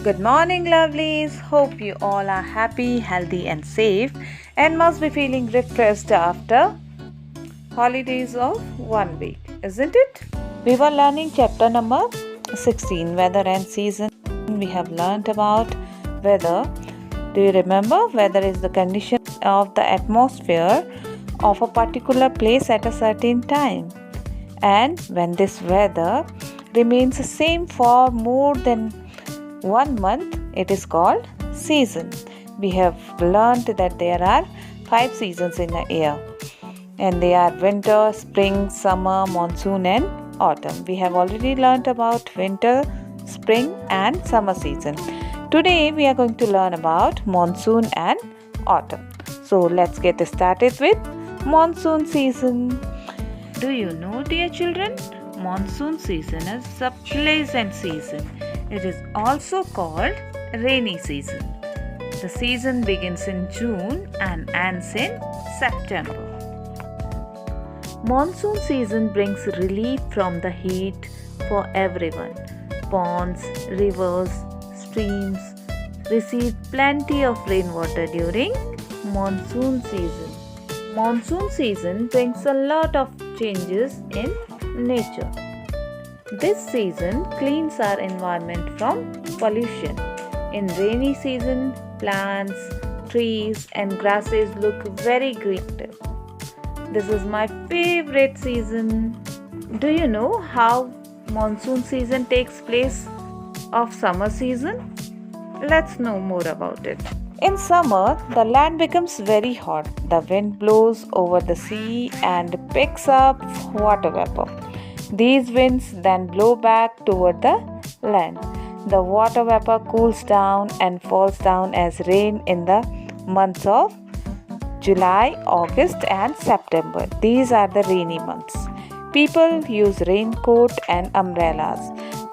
Good morning, lovelies. Hope you all are happy, healthy, and safe, and must be feeling refreshed after holidays of 1 week, isn't it? We were learning chapter number 16, Weather and Season. We have learned about weather. Do you remember? Weather is the condition of the atmosphere of a particular place at a certain time. And when this weather remains the same for more than 1 month, it is called season. We have learned that there are 5 seasons in a year, and they are winter, spring, summer, monsoon, and autumn. We have already learned about winter, spring, and summer season. Today we are going to learn about monsoon and autumn. So let's get started with monsoon season. Do you know, dear children, monsoon season is a pleasant season. It is also called rainy season. The season begins in June and ends in September. Monsoon season brings relief from the heat for everyone. Ponds, rivers, streams receive plenty of rainwater during monsoon season. Monsoon season brings a lot of changes in nature. This season cleans our environment from pollution. In rainy season, plants, trees and grasses look very green. This is my favorite season. Do you know how monsoon season takes place of summer season? Let's know more about it. In summer, the land becomes very hot. The wind blows over the sea and picks up water vapor. These winds then blow back toward the land. The water vapor cools down and falls down as rain in the months of July, August, and September. These are the rainy months. People use raincoat and umbrellas.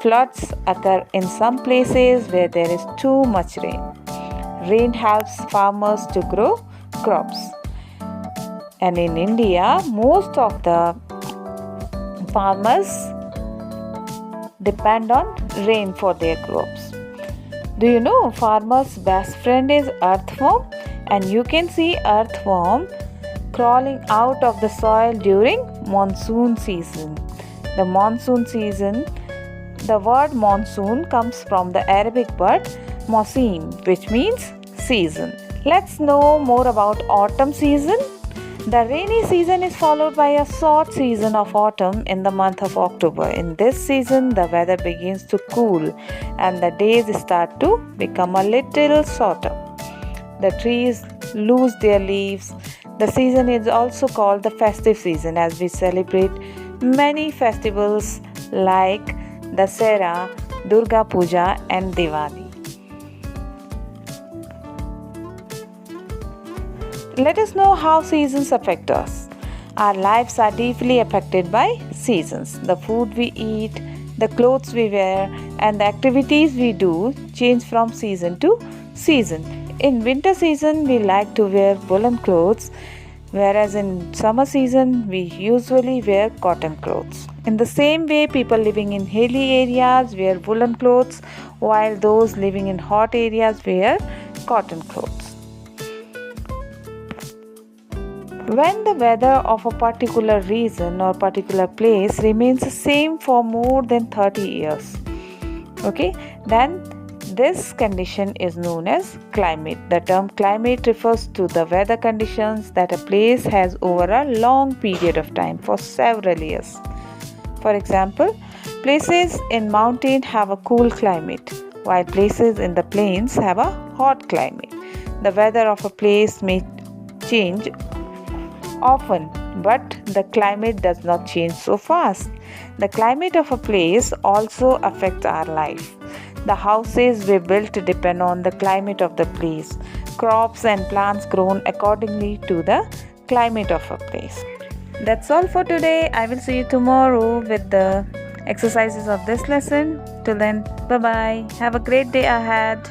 Floods occur in some places where there is too much rain. Rain helps farmers to grow crops. And in India, most of the farmers depend on rain for their crops. Do you know farmers' best friend is earthworm? And you can see earthworm crawling out of the soil during monsoon season. The monsoon season, the word monsoon comes from the Arabic word mosim, which means season. Let's know more about autumn season. The rainy season is followed by a short season of autumn in the month of October. In this season, the weather begins to cool and the days start to become a little shorter. The trees lose their leaves. The season is also called the festive season as we celebrate many festivals like Dasera, Durga Puja, and Diwali. Let us know how seasons affect us. Our lives are deeply affected by seasons. The food we eat, the clothes we wear, and the activities we do change from season to season. In winter season, we like to wear woolen clothes, whereas in summer season, we usually wear cotton clothes. In the same way, people living in hilly areas wear woolen clothes, while those living in hot areas wear cotton clothes. When the weather of a particular region or particular place remains the same for more than 30 years, then this condition is known as climate. The term climate refers to the weather conditions that a place has over a long period of time for several years. For example, places in mountains have a cool climate, while places in the plains have a hot climate. The weather of a place may change often, but the climate does not change so fast. The climate of a place also affects our life. The houses we build depend on the climate of the place. Crops and plants grown accordingly to the climate of a place. That's all for today. I will see you tomorrow with the exercises of this lesson. Till then, bye-bye. Have a great day ahead.